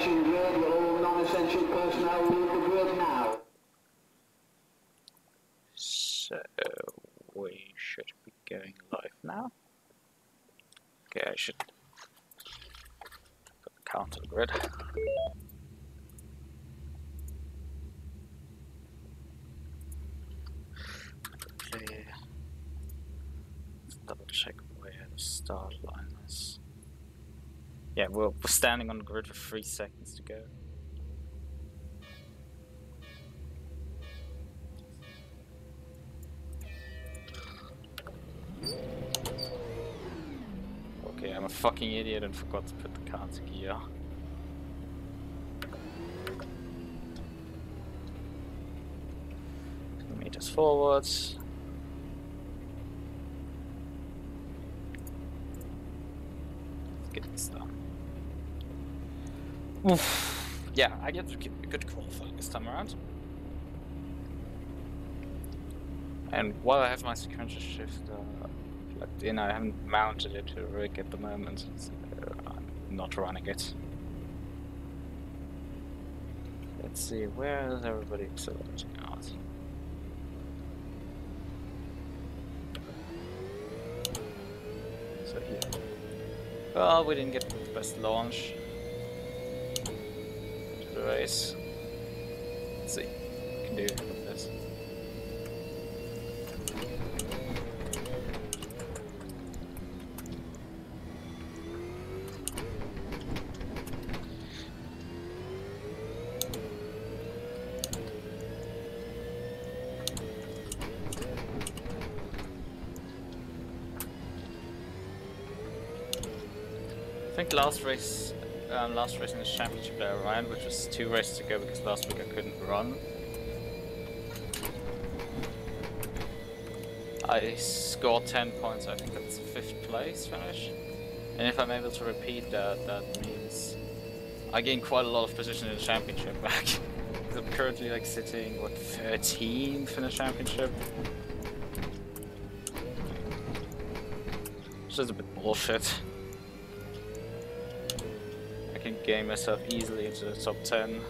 attention grid, all non-essential personnel leave the grid now. So we should be going live now. Okay, I should put the count on the grid. Okay. Let's double check where the start line is. Yeah, we're standing on the grid for 3 seconds to go. Okay, I'm a fucking idiot and forgot to put the car into gear. Meters forwards. Let's get this done. Oof. Yeah, I get a good qualifying this time around. And while I have my sequential shift plugged in, I haven't mounted it to the rig at the moment, so I'm not running it. Let's see, where is everybody accelerating out? So here. Well, we didn't get the best launch to the race. Let's see what we can do with this. I think last race in the championship that I ran, which was 2 races ago because last week I couldn't run. I scored 10 points, I think that's a 5th place finish. And if I'm able to repeat that, that means I gain quite a lot of position in the championship back. Because I'm currently like sitting, what, 13th in the championship? Which is a bit bullshit. I can game myself easily into the top 10,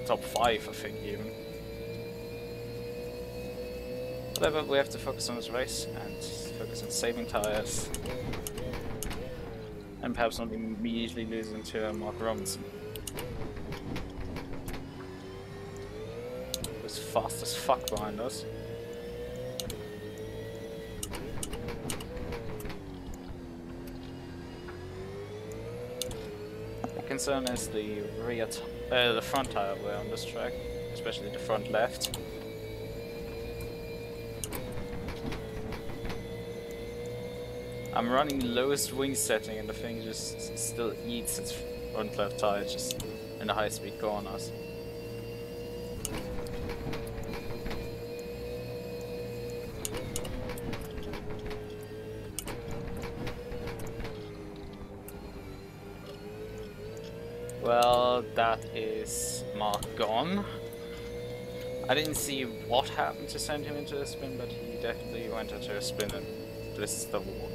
top 5 I think even. Whatever, we have to focus on this race and focus on saving tires. And perhaps not immediately losing to Mark Robinson. He was fast as fuck behind us. The concern is the the front tire wear on this track, especially the front left. I'm running lowest wing setting and the thing just still eats its front left tire just in the high speed corners. Well, that is Mark gone. I didn't see what happened to send him into a spin, but he definitely went into a spin and this is the wall.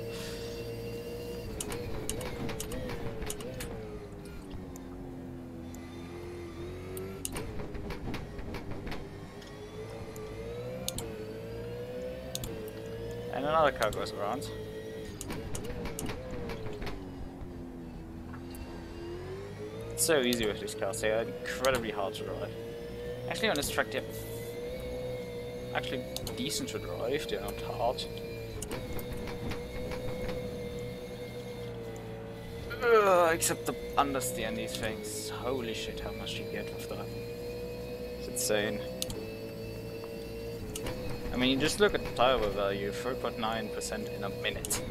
And another car goes around. It's so easy with these cars, they are incredibly hard to drive. Actually on this track they're actually decent to drive, they're not hard. Except the understeer and these things. Holy shit, how much you get with that. It's insane. I mean, you just look at the tire wear value, 3.9% in a minute.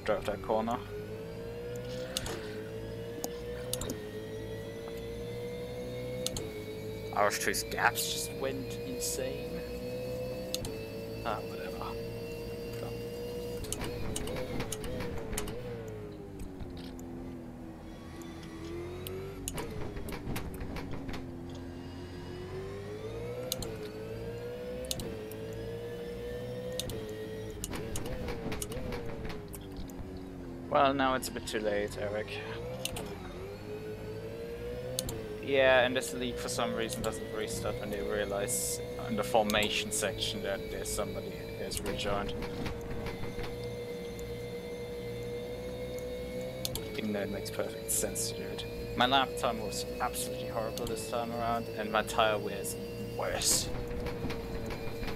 Drive that corner. RS2's gaps just went insane. Ah, whatever. Well, now it's a bit too late, Eric. Yeah, and this league for some reason doesn't restart when they realize in the formation section that there's somebody who has rejoined. Even though it makes perfect sense to do it. My lap time was absolutely horrible this time around, and my tire wear is even worse.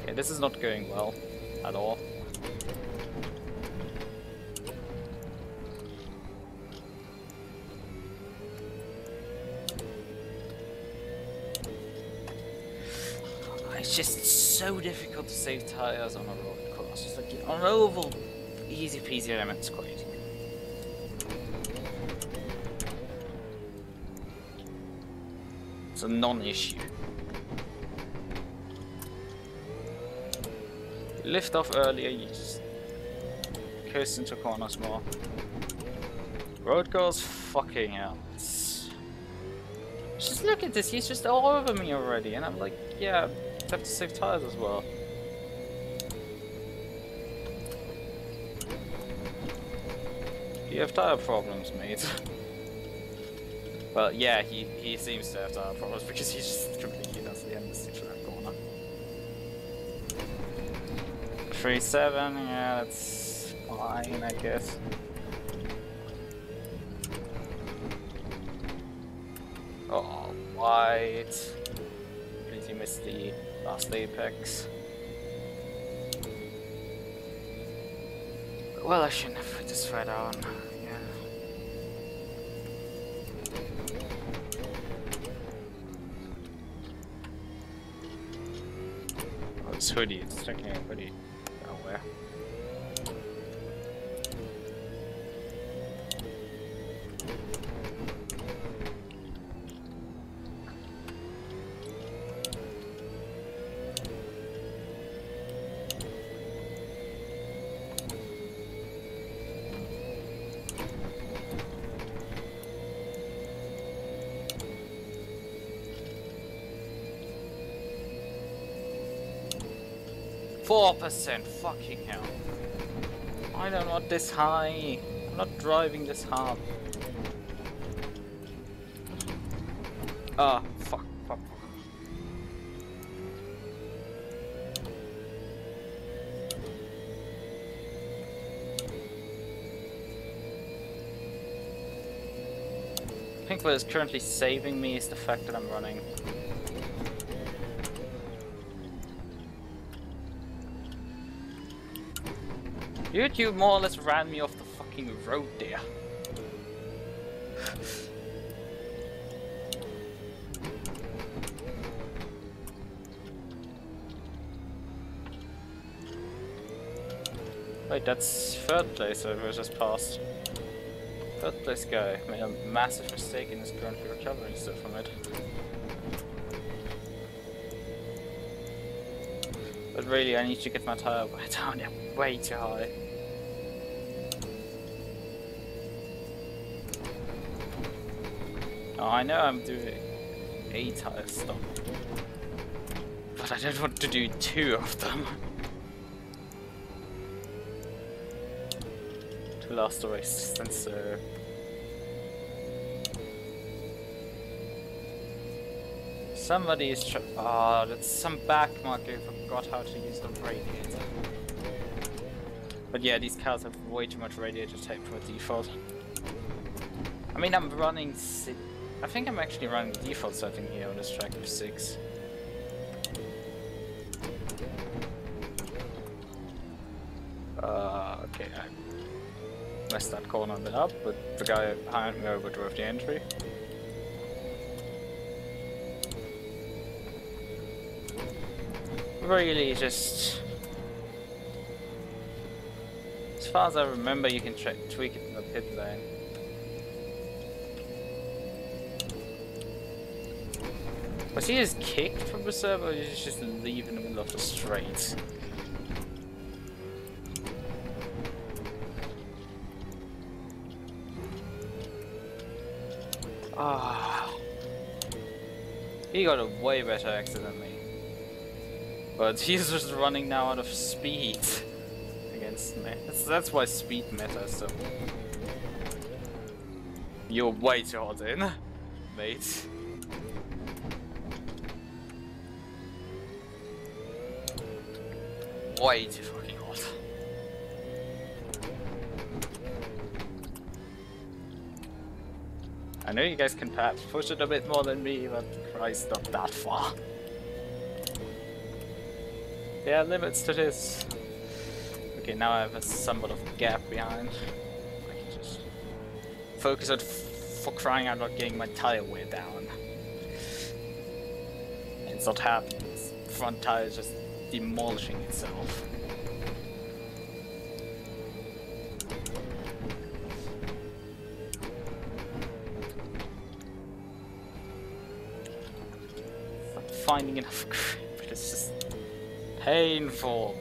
Okay, this is not going well at all. It's just so difficult to save tires on a road course. It's like on an oval, easy peasy lemon squeeze. It's a non-issue. Lift off earlier, you just coast into corners more. Road course, fucking hell. Just look at this, he's just all over me already, and I'm like, yeah, I have to save tires as well. You have tire problems, mate. Well, yeah, he seems to have tire problems because he just completely does the end of the track corner. 3.7, yeah, that's fine, I guess. Oh, white. Please, you missed the last apex. Well, I shouldn't have put this thread on. Yeah. Oh, it's hoodie. It's checking a hoodie. Oh, where? 4%, fucking hell. I don't want this high. I'm not driving this hard. Ah, fuck. I think what is currently saving me is the fact that I'm running. Dude, you more or less ran me off the fucking road there. Wait, that's third place I just passed. Third place guy made a massive mistake and is currently recovering still from it. But really, I need to get my tire wear down. They're way too high. Oh, I know I'm doing a tire stop, but I don't want to do 2 of them to last the race distance. So somebody is that's some back marker who forgot how to use the radiator. But yeah, these cars have way too much radiator tape for default. I mean, I'm running I think I'm actually running the default setting here on this track of 6. Okay, I messed that corner a bit up, but the guy behind me overdrove the entry. Really, just as far as I remember, you can tweak it in the pit lane. Was he just kicked from the server, or did he just leave in the middle of the straight? Ah, he got a way better exit than me. But he's just running now out of speed against me. That's why speed matters so. You're way too hot in, mate. Way too fucking hot. I know you guys can perhaps push it a bit more than me, but Christ, not that far. There are limits to this. Okay, now I have a somewhat of gap behind. I can just focus on, for crying out, not getting my tire wear down. And it's not happening. This front tire is just demolishing itself. Not finding enough grip, it's just painful.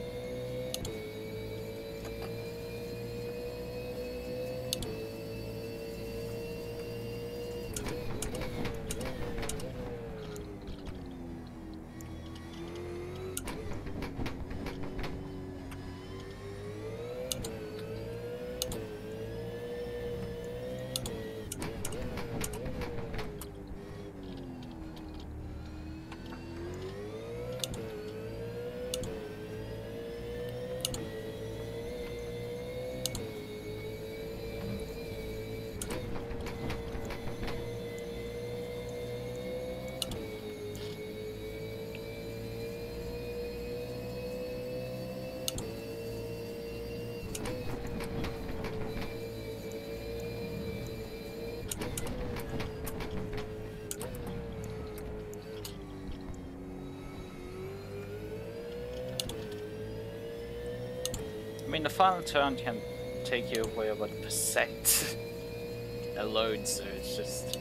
I mean, the final turn can take you away about 1% alone, so it's just...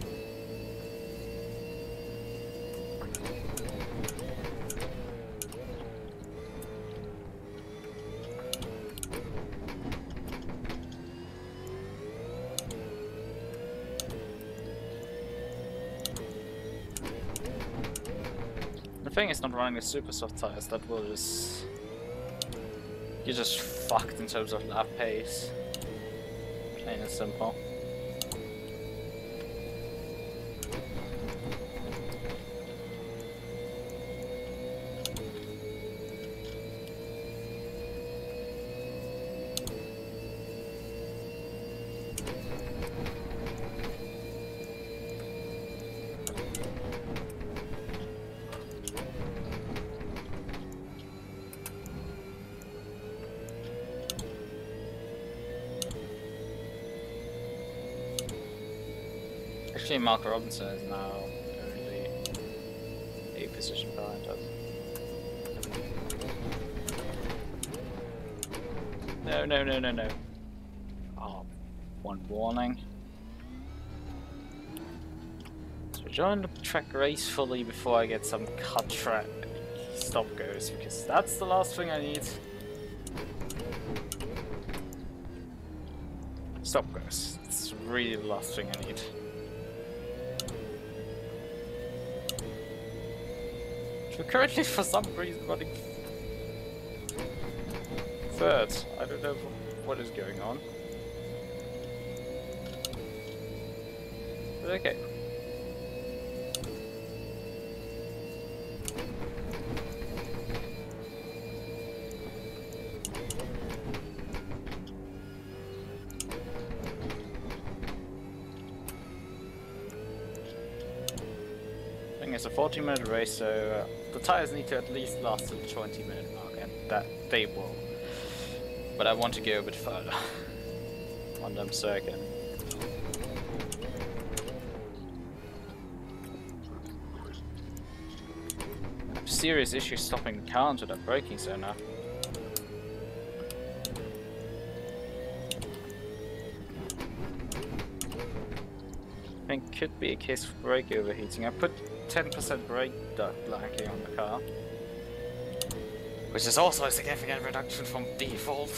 The thing is not running the super soft tires, that will just... You're just fucked in terms of lap pace. Plain and simple. Actually, Mark Robinson is now only a position behind us. No, no, no, no, no. Oh, one warning. So join the track gracefully before I get some cut track stop goes, because that's the last thing I need. Stop goes. It's really the last thing I need. We're currently, for some reason, running third. I don't know what is going on. But okay. It's a 40-minute race, so the tires need to at least last till the 20-minute mark, and that they will. But I want to go a bit further on them circuit. I have serious issues stopping the car into that braking zone now. I think could be a case of brake overheating. I put 10% brake duct blanking on the car, which is also a significant reduction from default.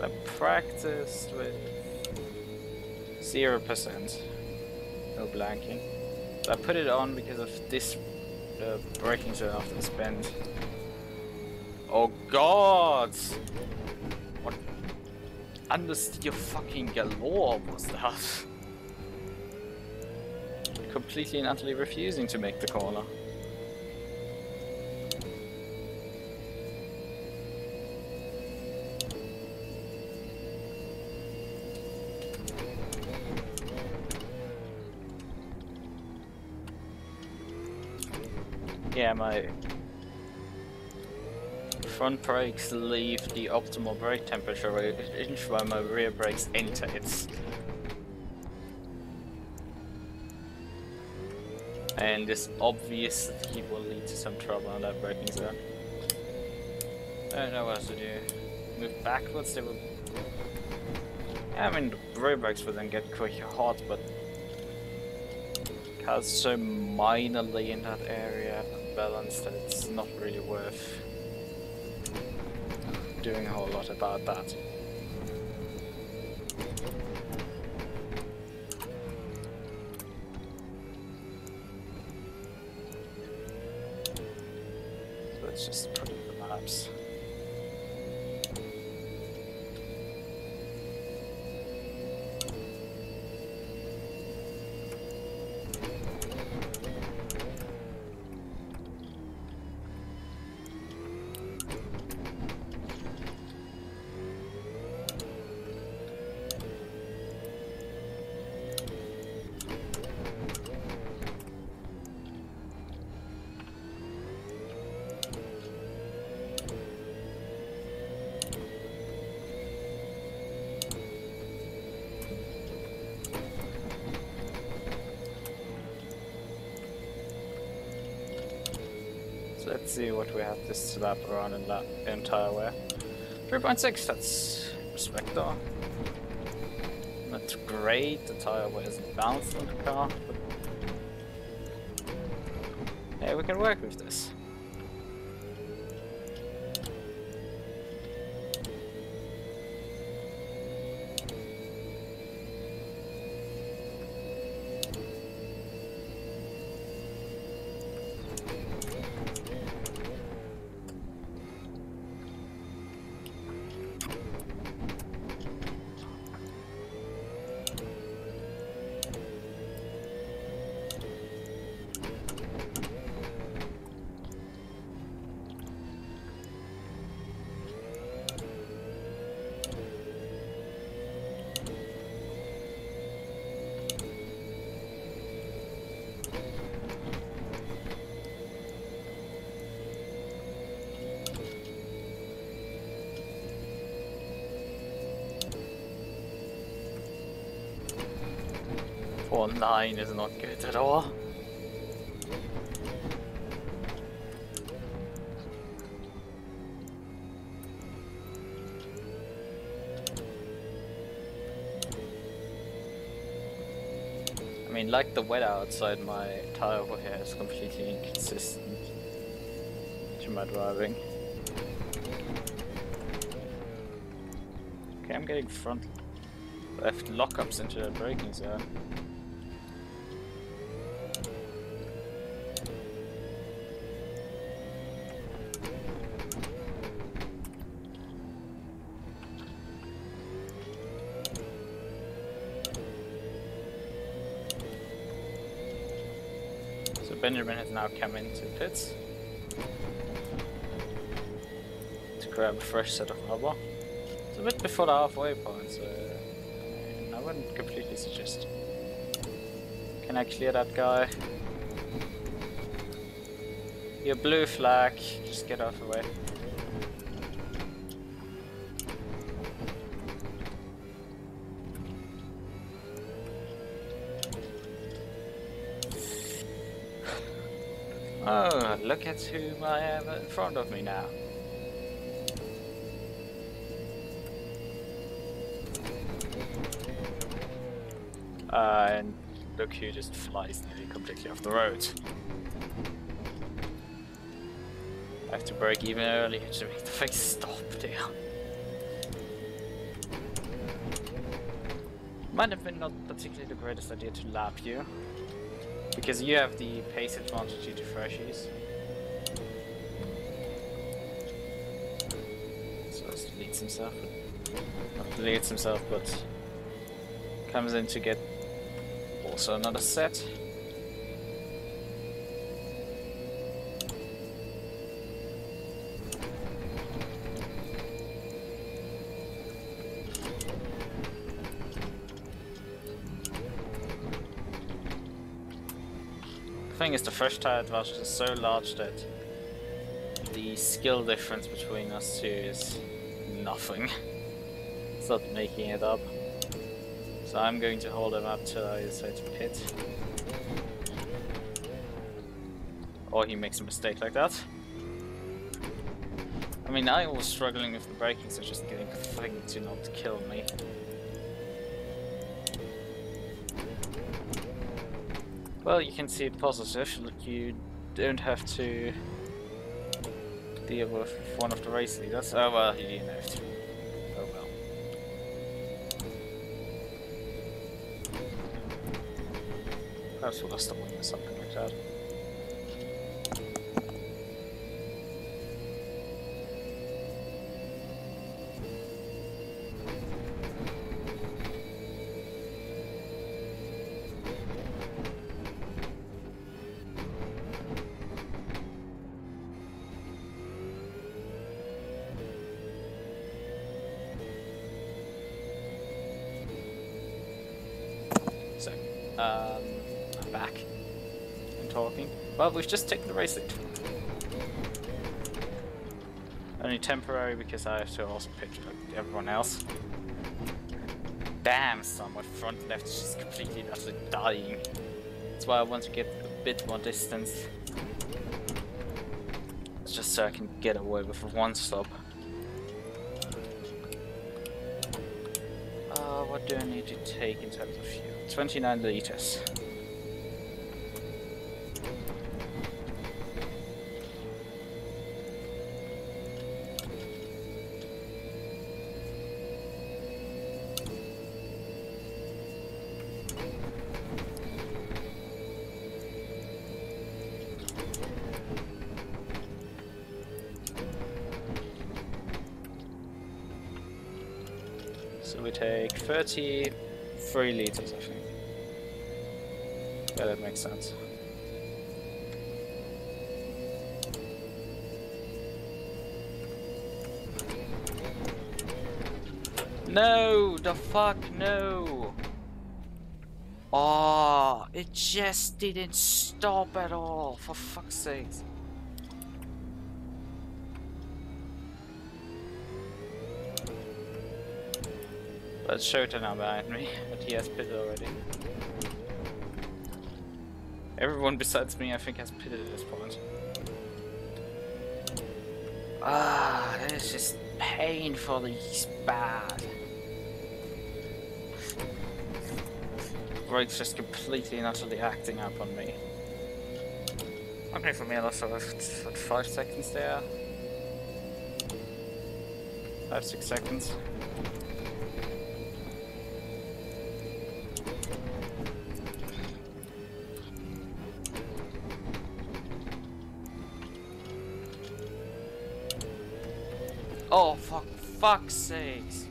I practiced with 0% no blanking. So I put it on because of this braking zone after the spin. Oh god! What understeer fucking galore was that? Completely and utterly refusing to make the corner. Yeah, my front brakes leave the optimal brake temperature range while my rear brakes enter it. And this obviously will lead to some trouble on that braking zone. I don't know what else to do. Move backwards, they will... I mean, the rear brakes will then get quite hot, but... Car's so minorly in that area unbalanced that it's not really worth doing a whole lot about that. So let's just put in the maps. Let's see what we have this lap around in that entire way. 3.6, that's rFactor. Not great, the tire wear isn't balanced on the car, but yeah, we can work with this. Or 9 is not good at all. I mean, like the weather outside, my tire wear is completely inconsistent to my driving. Okay, I'm getting front left lockups into the braking zone. Benjamin has now come into pits to grab a fresh set of rubber. It's a bit before the halfway point, so I wouldn't completely suggest. Can I clear that guy? Your blue flag, just get out of the way. Oh, look at whom I have in front of me now. And look who just flies nearly completely off the road. I have to brake even earlier to make the thing stop there. Might have been not particularly the greatest idea to lap you, because you have the pace advantage due to freshies. deletes himself. Not deletes himself, but comes in to get also another set. The thing is, the fresh tire advantage is so large that the skill difference between us two is nothing. It's not making it up. So I'm going to hold him up till I decide to pit. Or he makes a mistake like that. I mean, I was struggling with the braking, so just getting the thing to not kill me. Well, you can see it positive. Look, you don't have to deal with one of the race leaders. Oh well, you didn't have to. Oh well. Perhaps we'll lost the wing or something like that. So, I'm back and talking. Well, we've just taken the race lead. Only temporary because I have to also pitch like everyone else. Damn son, my front left is just completely and utterly dying. That's why I want to get a bit more distance. It's just so I can get away with one stop. What do I need to take in terms of fuel? 29 liters. So we take 33 liters, I think. Yeah, that makes sense. No! The fuck, no! Oh, it just didn't stop at all, for fuck's sake. That's Shota now behind me, but he has pitted already. Everyone besides me, I think, has pitted at this point. Ah, that is just painfully bad. Brakes just completely and utterly acting up on me. Okay, for me, I lost about 5 seconds there. 5-6 seconds. Oh, for fuck's sakes.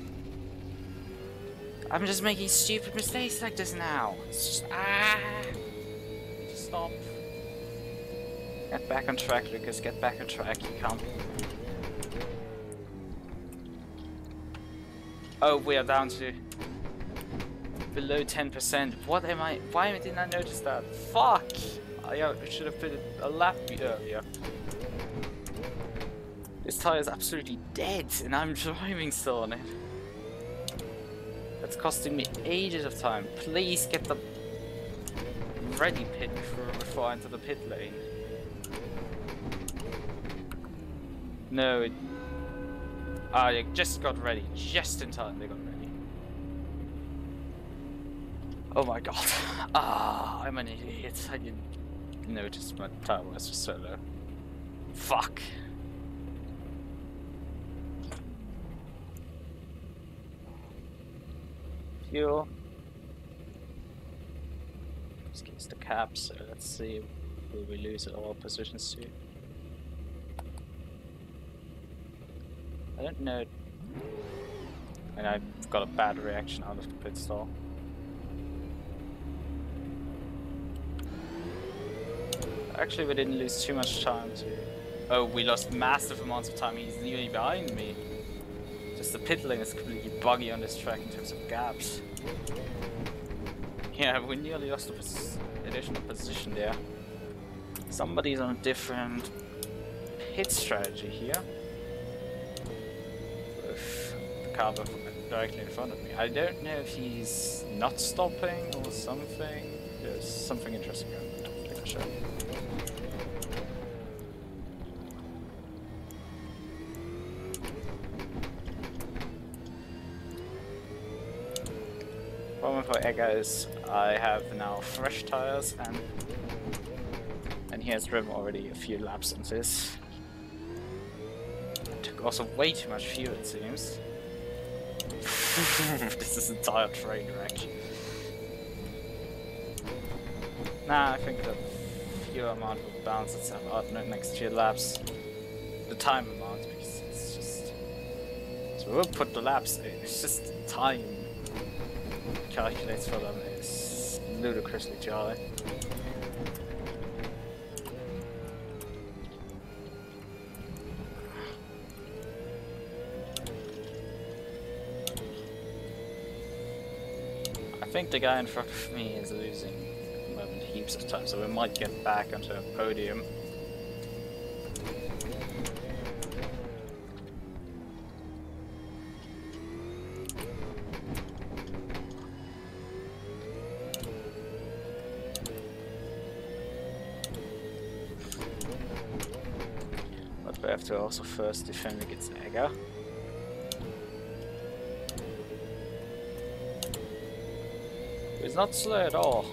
I'm just making stupid mistakes like this now. It's just, Just stop. Get back on track, Lucas. Get back on track. You can't. Oh, we are down to below 10%. What am I? Why didn't I notice that? Fuck! I should have put it a lap earlier. This tire is absolutely dead, and I'm driving still on it. That's costing me ages of time. Please get the ready pit before I enter the pit lane. No, it... Ah, they just got ready. Just in time they got ready. Oh my god. Ah, I'm an idiot. I didn't notice my tire was so low. Fuck. Fuel. This gets the cap, so let's see. Will we lose at all positions too? I don't know And I got a bad reaction out of the pit stall. Actually, we didn't lose too much time to... Oh, we lost massive amounts of time. He's nearly behind me. Just the pit lane is completely buggy on this track in terms of gaps. Yeah, we nearly lost the additional position there. Somebody's on a different pit strategy here. With the car directly in front of me. I don't know if he's not stopping or something. There's something interesting going on. For sure. Problem for Egger is I have now fresh tires and he has driven already a few laps on this. It took also way too much fuel, it seems. This is a tire train wreck. Nah, I think the fuel amount will balance itself out in the next few laps. The time amount, because it's just... So we'll put the laps in, it's just the time calculates for them is ludicrously too high. I think the guy in front of me is losing at the moment heaps of time, so we might get back onto a podium. But we have to also first defend against Egger. He's not slow at all.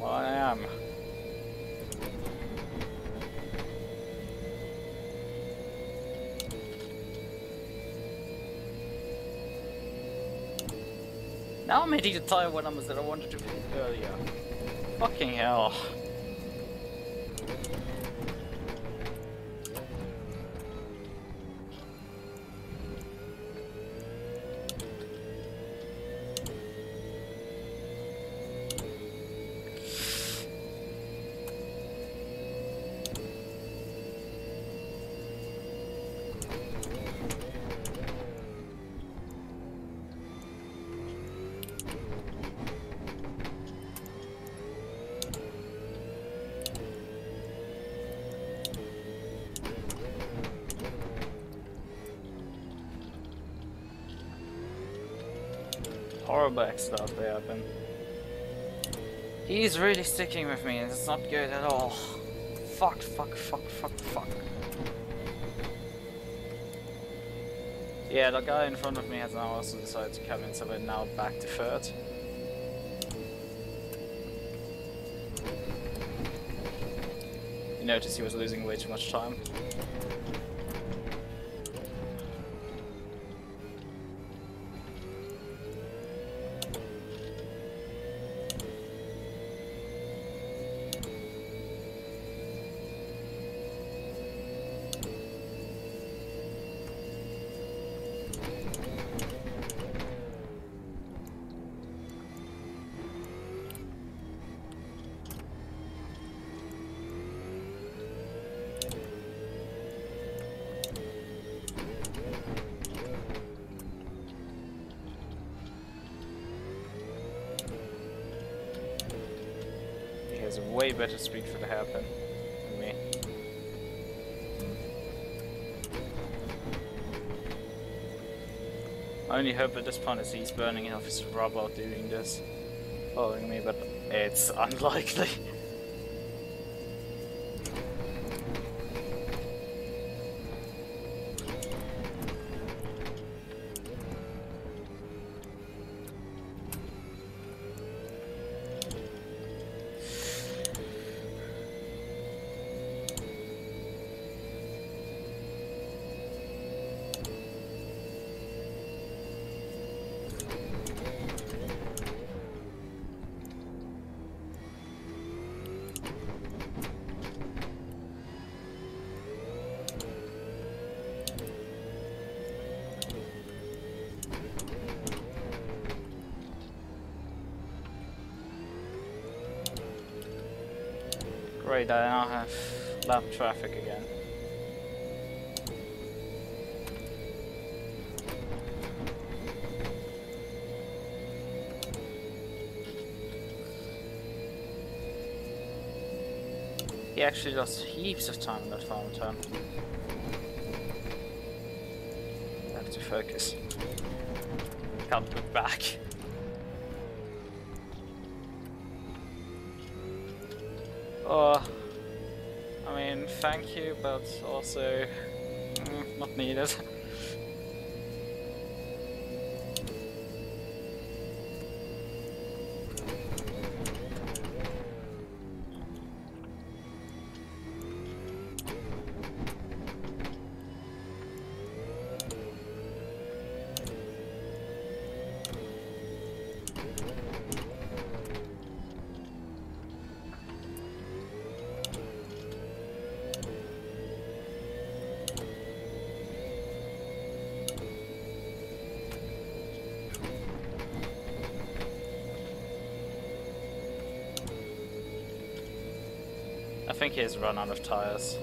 Well, I am. Now I'm hitting the tire one numbers that I wanted to hit earlier. Fucking hell. Horrible accident out there, Ben. He's really sticking with me, and it's not good at all. Fuck. Yeah, the guy in front of me has now also decided to come in, so we're now back to third. You notice he was losing way too much time. He has a way better speed for the hairpin than me. My only hope at this point is he's burning enough his rubber doing this, following me, but it's unlikely. Great, I now have lap traffic again. He actually lost heaps of time in that final turn. I have to focus. Can't look back. Oh, I mean, thank you, but also not needed. I think he's run out of tires.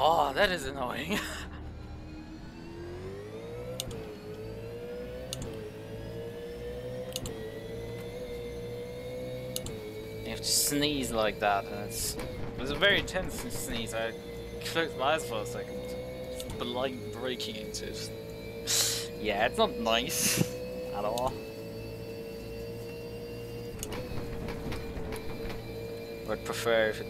Oh, that is annoying. You have to sneeze like that, and it was a very intense sneeze. I closed my eyes for a second. Just blind breaking into it. Yeah, it's not nice at all. I'd prefer if it...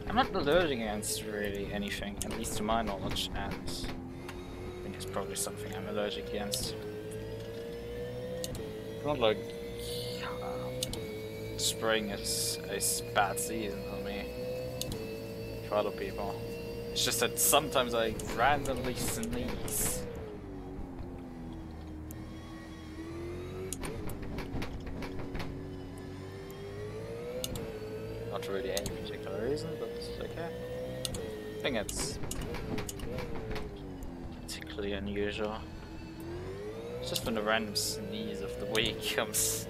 I'm not allergic against really anything, at least to my knowledge, and I think it's probably something I'm allergic against. It's not like spring is a bad season for me, for other people. It's just that sometimes I randomly sneeze. Not really any particular reason, but it's okay. I think it's particularly unusual. It's just when the random sneeze of the week comes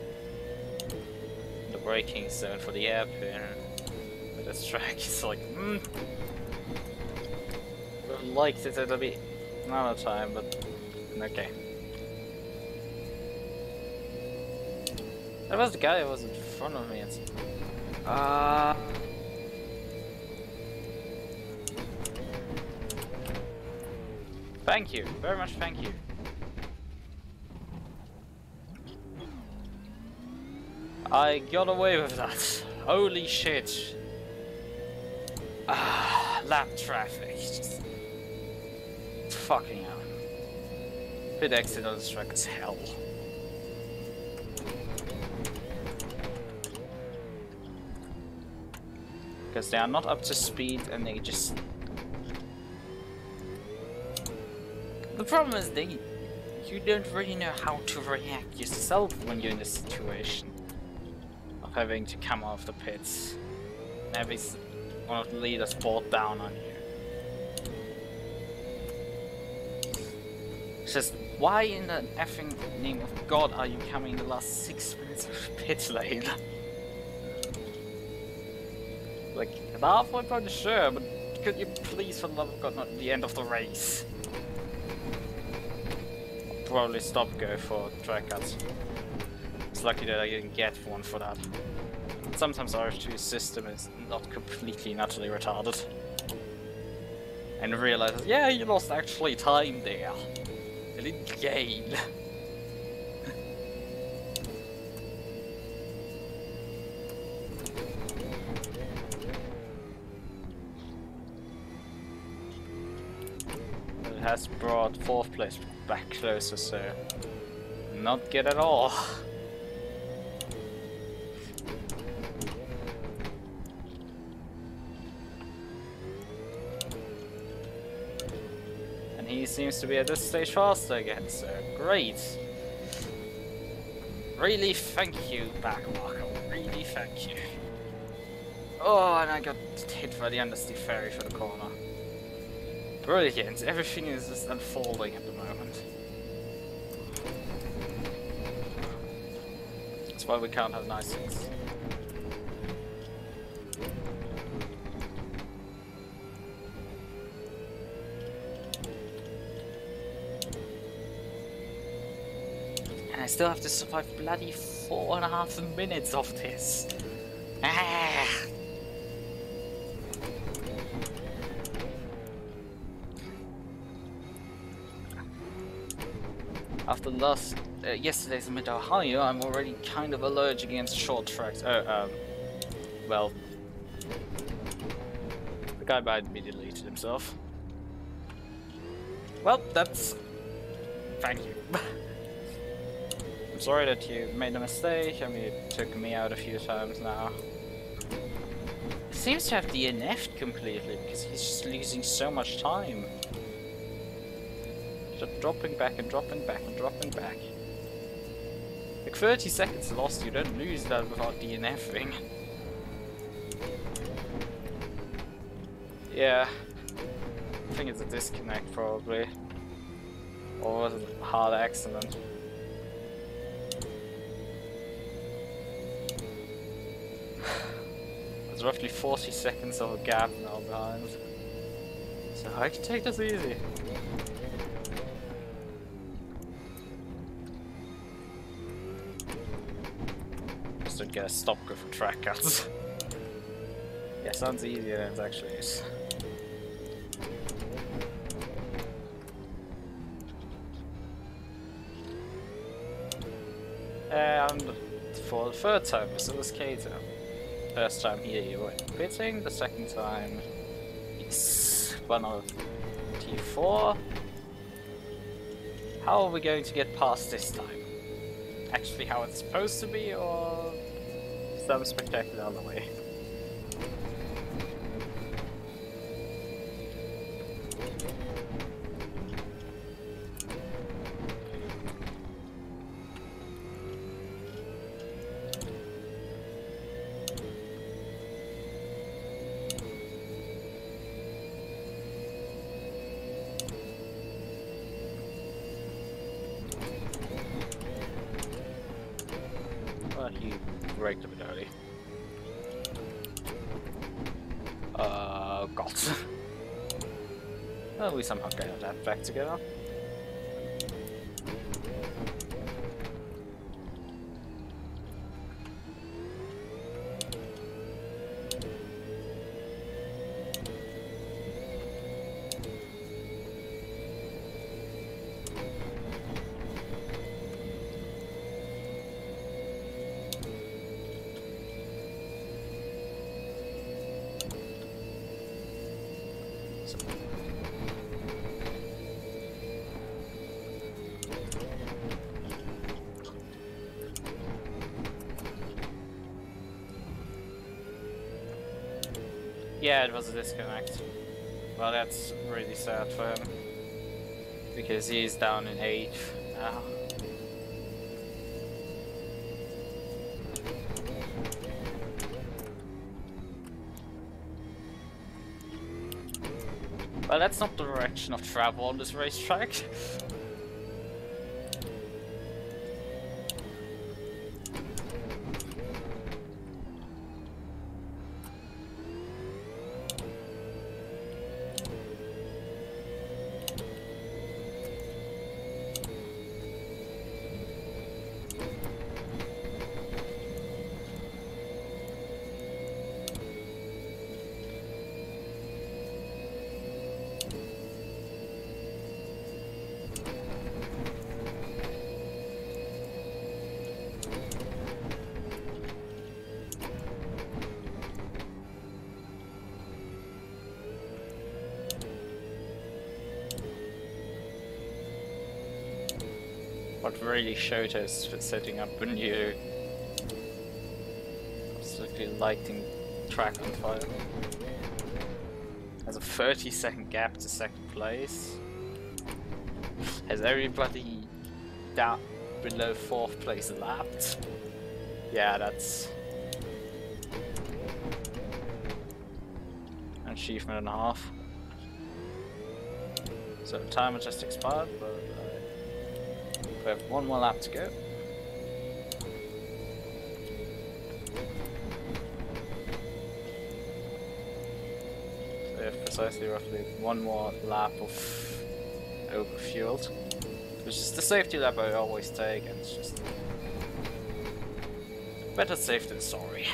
in the braking zone for the airpin with this track. It's like, I would have liked it a bit another time, but okay. That was the guy who was in front of me. Thank you, very much thank you. I got away with that. Holy shit. Lap traffic. Just fucking hell. Pit exit on this track is hell. Because they are not up to speed and they just... The problem is you don't really know how to react yourself when you're in this situation of having to come off the pits and having one of the leaders fall down on you. It's just, why in the effing name of God are you coming in the last 6 minutes of pit lane? Like, at the halfway point, sure, but could you please, for the love of God, not at the end of the race? I'll probably stop go for track cuts. It's lucky that I didn't get one for that. Sometimes R2's system is not completely and utterly retarded. And realizes, yeah, you lost actually time there. You didn't gain. has brought 4th place back closer, so not good at all. And he seems to be at this stage faster again, so great. Really thank you, back Marco, really thank you. Oh, and I got hit by the understeer ferry for the corner. Brilliant, everything is just unfolding at the moment. That's why we can't have nice things. And I still have to survive bloody 4.5 minutes of this. Ah! After yesterday's Mid-Ohio, I'm already kind of allergic against short tracks. Well, the guy behind me deleted himself. Well, that's... thank you. I'm sorry that you made a mistake. I mean, it took me out a few times now. He seems to have DNF'd completely because he's just losing so much time. Just dropping back and dropping back and dropping back. Like 30 seconds lost, you don't lose that without DNFing. Yeah. I think it's a disconnect probably. Or was it a hard accident? There's roughly 40 seconds of a gap now behind. So I can take this easy. Just don't get a stop go for track cuts. Yeah, sounds easier than it actually is. And for the third time, Mr. Skater. First time here you went pitting, the second time he's one of T4. How are we going to get past this time? Actually how it's supposed to be, or some spectacular other way? He braked a bit early. God. Well, we somehow got that back together. Yeah, it was a disconnect. Well, that's really sad for him. Because he's down in 8th now. Well, that's not the direction of travel on this racetrack. But really Shota is setting up a new, absolutely lighting track on fire. Has a 30-second gap to second place. Has everybody down below 4th place lapped? Yeah, that's an achievement and a half. So the timer just expired, but we have one more lap to go. So we have precisely roughly one more lap of overfueled, which is the safety lap I always take, and it's just better safe than sorry.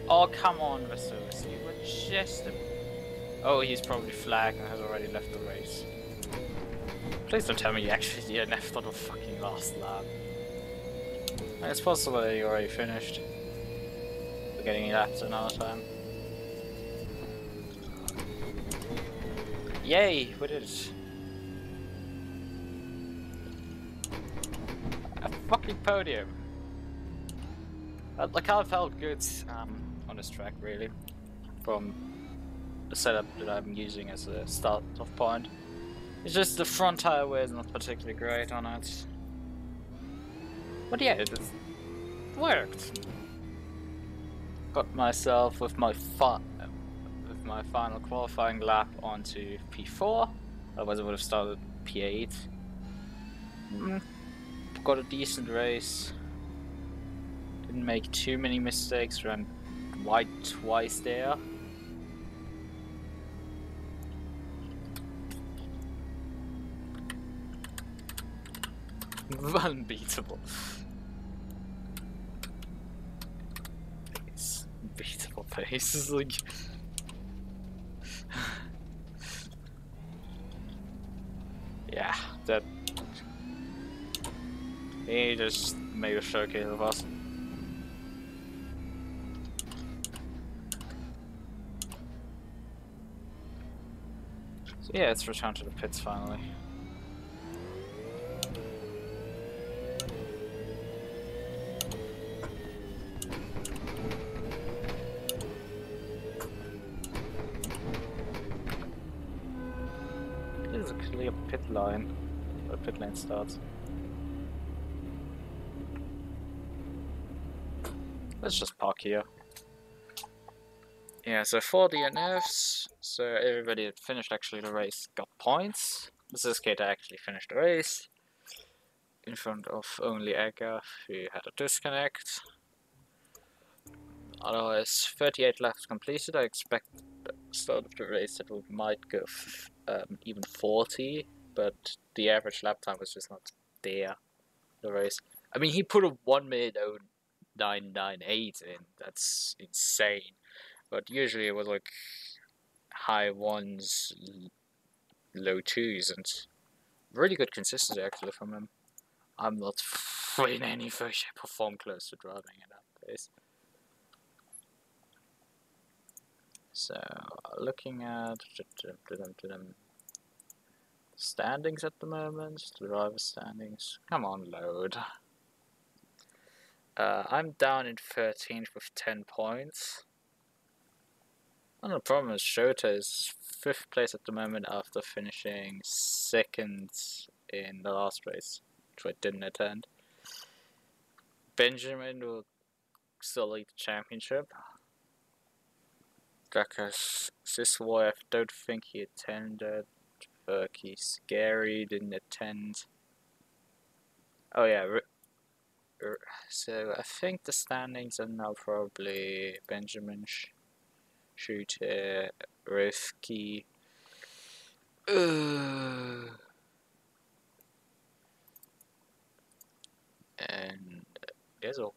Oh, come on, Vasily, you were just Oh, he's probably flagged and has already left the race. Please don't tell me you actually DNF'd on the fucking last lap. It's possible that you already finished. We're getting lapped another time. Yay, we did it. A fucking podium. The car felt good on this track, really, from the setup that I'm using as a start-off point. It's just the front tire wear is not particularly great on it. But yeah, it worked. Got myself with my final qualifying lap onto P4. Otherwise I would have started P8. Got a decent race. Didn't make too many mistakes, ran wide twice there. Unbeatable. Pace. Unbeatable pace is like... yeah, that... he just made a showcase of us. So yeah, let's return to the pits finally. There's a clear pit line, where the pit lane starts. Let's just park here. Yeah, so for the DNFs, so everybody that finished actually the race got points. This skater actually finished the race in front of only Edgar, who had a disconnect. Otherwise, 38 laps completed. I expect at the start of the race that we might go even 40, but the average lap time was just not there. The race. I mean, he put a 1:09.98 in. That's insane. But usually it was like high ones, low twos, and really good consistency actually from him. I'm not in any way, shape or form close to driving at that pace. So, looking at standings at the moment, the driver standings. Come on, load. I'm down in 13th with 10 points. And the problem is Shota is 5th place at the moment after finishing 2nd in the last race, which I didn't attend. Benjamin will still lead the championship. Drakas Siswoy, I don't think he attended. Berkey Scary didn't attend. Oh yeah, So I think the standings are now probably Benjamin Shooter, Rifki, and Gezo.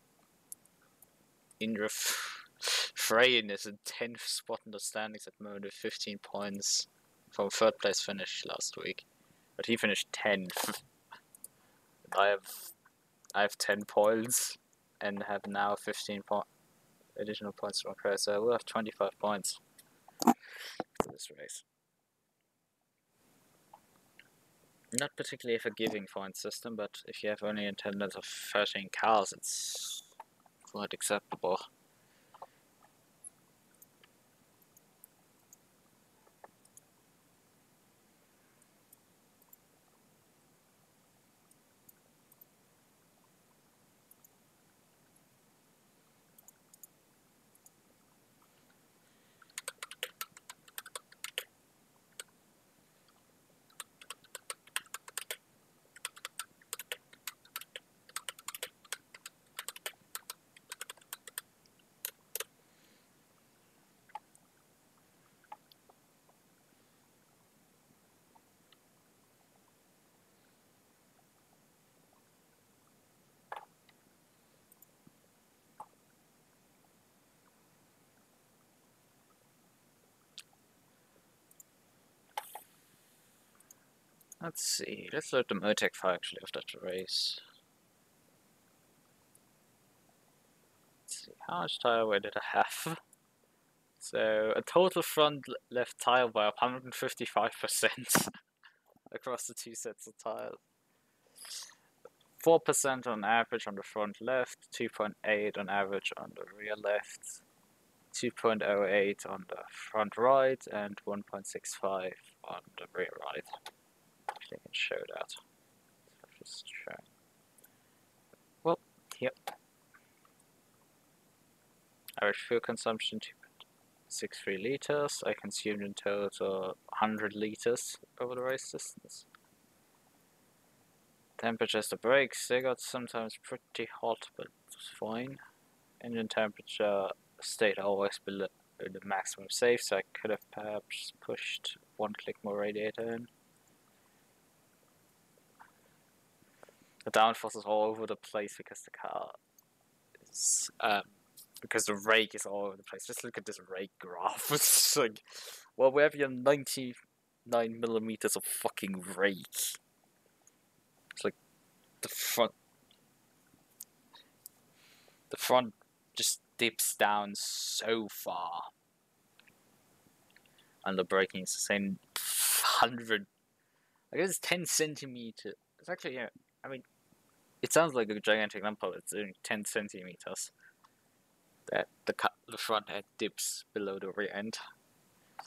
Indra Freyen is in 10th spot in the standings at the moment with 15 points from 3rd place finish last week. But he finished 10th. I have 10 points and have now 15 additional points to my credit, so I will have 25 points for this race. Not particularly a forgiving point system, but if you have only attendance of 13 cars, it's quite acceptable. Let's see, let's load the Motec file actually of that race. Let's see, how much tire wear did I have? So, a total front left tire wear of 155% across the 2 sets of tires. 4% on average on the front left, 2.8 on average on the rear left, 2.08 on the front right, and 1.65 on the rear right. I can show that. So just show. Well, yep. Average fuel consumption 2.63 liters. I consumed in total 100 liters over the race distance. Temperatures, the brakes, they got sometimes pretty hot, but it was fine. Engine temperature stayed always below the maximum safe, so I could have perhaps pushed 1 click more radiator in. The downforce is all over the place because the car is, because the rake is all over the place. Just look at this rake graph. It's like, well, we have your 99 millimeters of fucking rake. It's like the front just dips down so far, and the braking is the same 100. I guess it's 10 centimeters. It's actually, yeah. I mean, it sounds like a gigantic number. It's only 10 centimeters that the front end dips below the rear end. I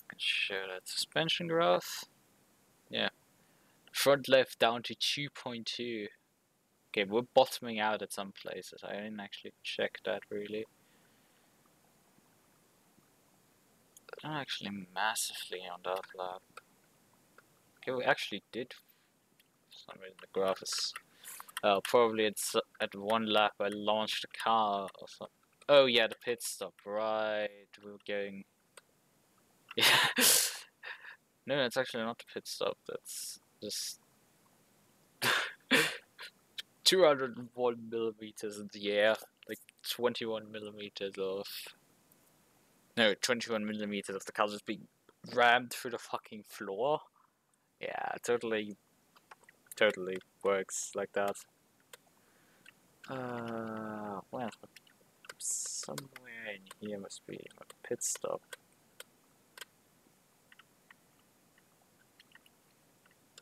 can show that suspension growth. Yeah, front left down to 2.2. Okay, we're bottoming out at some places. I didn't actually check that really. Not actually massively on that lap. Okay, we actually did. For some reason the graph is. Probably it's at 1 lap I launched the car or something. Oh yeah, the pit stop, right. We're going. Yeah. No, it's actually not the pit stop. That's just 201 millimeters in the air, like 21 millimeters of. No, 21 millimeters of the car just being rammed through the fucking floor. Yeah, totally works like that. Well, somewhere in here must be a pit stop.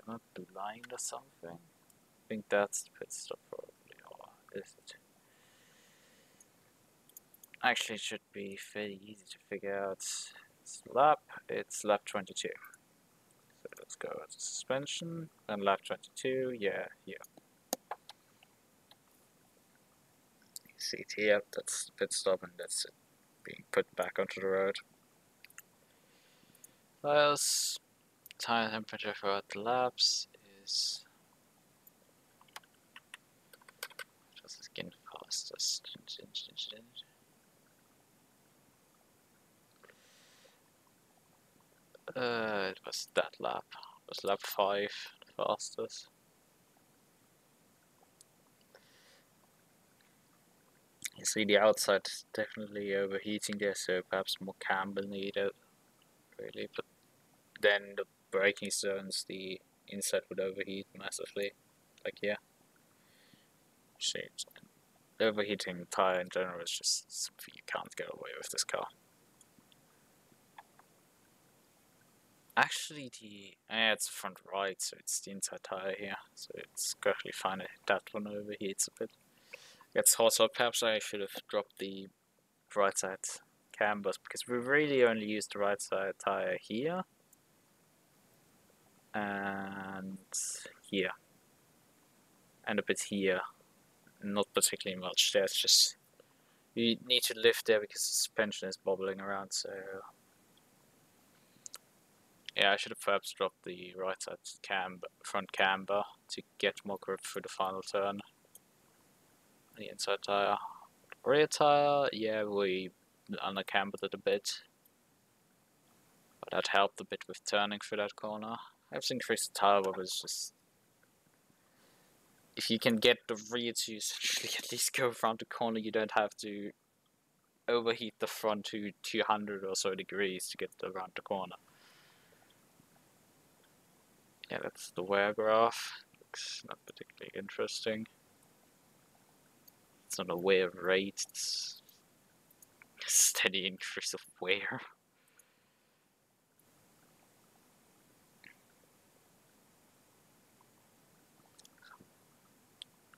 Not blind or something? I think that's the pit stop probably, or is it? Actually, it should be fairly easy to figure out. It's lap 22. So let's go to suspension, and lap 22, yeah, here. You see it here, that's the pit stop, and that's it being put back onto the road. Tires, tire temperature throughout the laps is It was that lap. It was lap 5, the fastest. You see the outside is definitely overheating there, so perhaps more camber needed, really. But then the braking zones, the inside would overheat massively. Like, yeah. Shit. Overheating the tire in general is just something you can't get away with this car. Actually, it's front right, so it's the inside tire here, so it's perfectly fine. That one overheats a bit. Gets hot, so perhaps I should have dropped the right side cambers, because we really only used the right side tire here and here and a bit here. Not particularly much. There's just, you need to lift there because the suspension is bobbling around, so yeah, I should have perhaps dropped the right side front camber to get more grip through the final turn. The inside tire. Rear tire, yeah, we under-cambered it a bit. But that helped a bit with turning through that corner. I've increased the tire, but it's just... If you can get the rear to essentially at least go around the corner, you don't have to overheat the front to 200 or so degrees to get around the corner. Yeah, that's the wear graph. Looks not particularly interesting. It's not a wear rate, it's a steady increase of wear.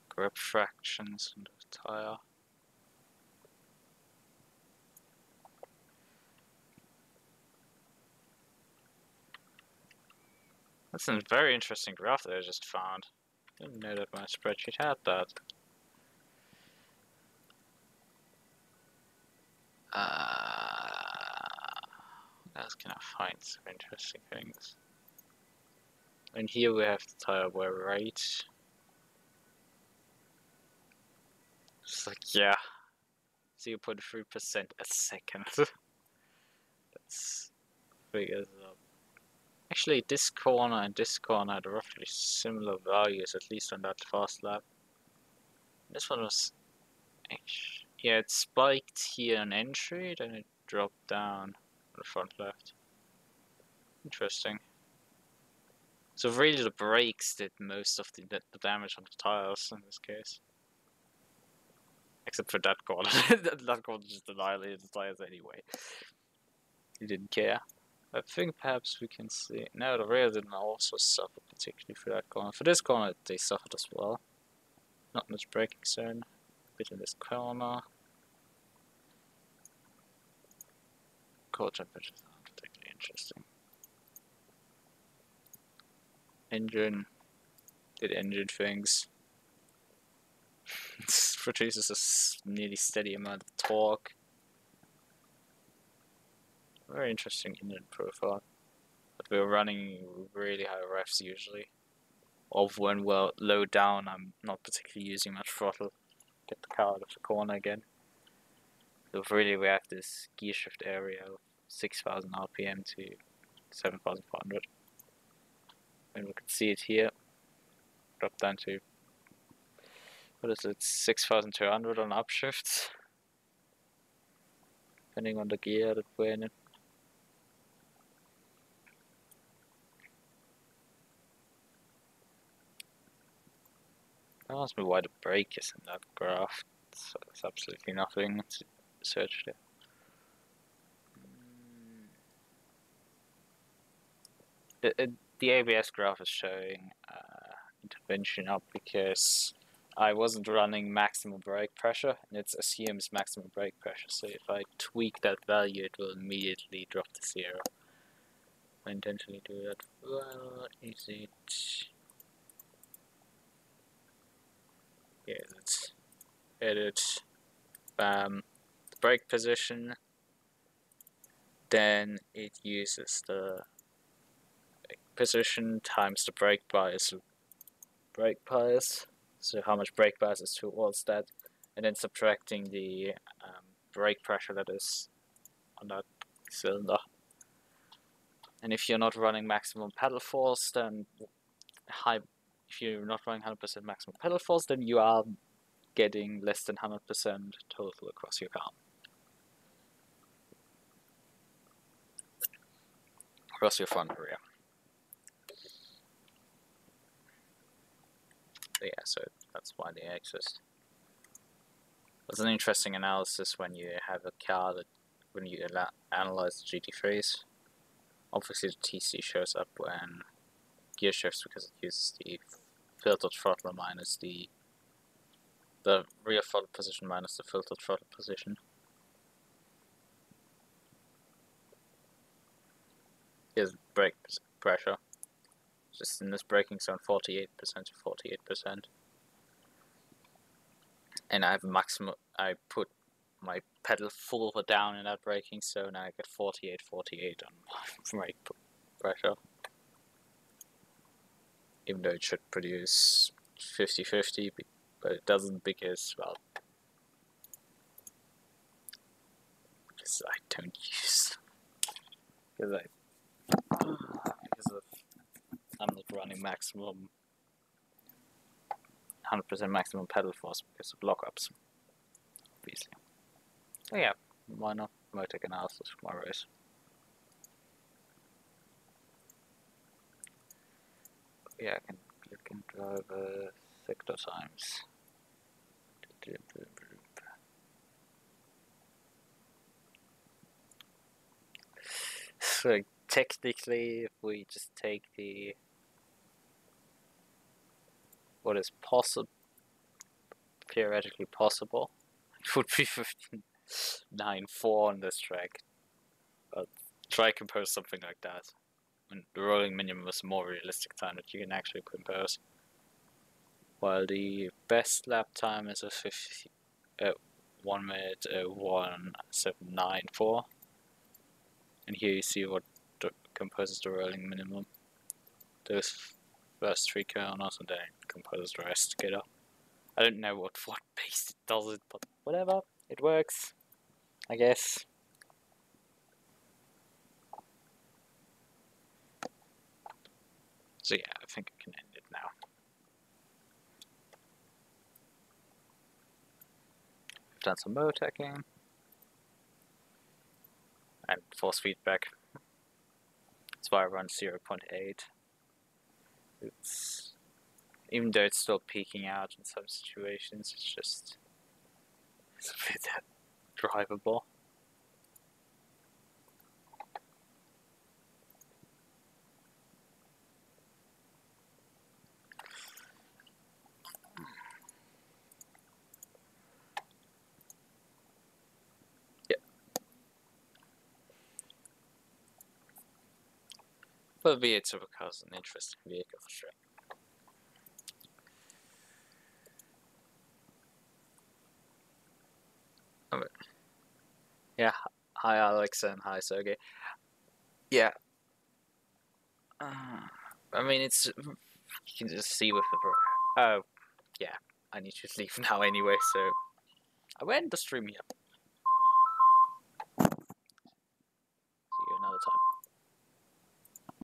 Grip fractions in the tire. That's a very interesting graph that I just found. Didn't know that my spreadsheet had that. What else can I find some interesting things? And here we have the tire wear rate. It's like, yeah, 0.3% a second. That's figures up. Actually, this corner and this corner had roughly similar values, at least on that fast lap. This one was, yeah, it spiked here on entry, then it dropped down on the front left. Interesting. So really the brakes did most of the damage on the tires in this case. Except for that corner. That corner just annihilated the tires anyway. He didn't care. I think perhaps we can see... No, the rear didn't also suffer particularly for that corner. For this corner they suffered as well. Not much braking zone. A bit in this corner. Core temperatures aren't particularly interesting. Engine did engine things. It produces a nearly steady amount of torque. Very interesting engine profile. But we're running really high revs usually. Or when we're low down, I'm not particularly using much throttle. Get the car out of the corner again. So really we have this gear shift area of 6,000 RPM to 7,400. And we can see it here. Drop down to, what is it, 6,200 on upshifts. Depending on the gear that we're in. Don't ask me why the brake is in that graph. It's absolutely nothing to search there. The ABS graph is showing intervention up because I wasn't running maximum brake pressure, and it assumes maximum brake pressure. So if I tweak that value, it will immediately drop to 0. I intentionally do that. Well, is it? Yeah, let's edit. The brake position. Then it uses the position times the brake bias. So how much brake bias is towards that, and then subtracting the brake pressure that is on that cylinder. And if you're not running maximum pedal force, then if you're not running 100% maximum pedal force, then you are getting less than 100% total across your car. Across your front and rear. So yeah, so that's why they exist. It's an interesting analysis when you have a car that, when you analyze the GT3s, obviously the TC shows up when gear shifts because it uses the filtered throttle minus the rear throttle position minus the filtered throttle position. Here's brake pressure. Just in this braking zone, 48% to 48%. And I have maximum. I put my pedal further down in that braking zone, and I get 48 on my brake pressure. Even though it should produce 50-50, but it doesn't because, well, because I don't use, because I'm not running maximum 100% maximum pedal force because of lockups, obviously. So yeah, why not motor analysis for my race? Yeah, I can click and drive sector times. So technically, if we just take the what is possible, theoretically possible, it would be 15.94 on this track. But try compose something like that. And the rolling minimum is a more realistic time that you can actually compose. While the best lap time is a 1 minute 1794. And here you see what composes the rolling minimum. Those first 3 corners, and then it composes the rest together. I don't know what pace it does it, but whatever, it works, I guess. So yeah, I think I can end it now. I've done some motor tacking and force feedback. That's why I run 0.8. It's, even though it's still peaking out in some situations, it's a bit drivable. But V8 Supercars is an interesting vehicle for sure. Oh, yeah, hi Alex and hi Sergey. Yeah. I mean, it's, you can just see with the, oh, yeah, I need to leave now anyway, so I will end the stream here.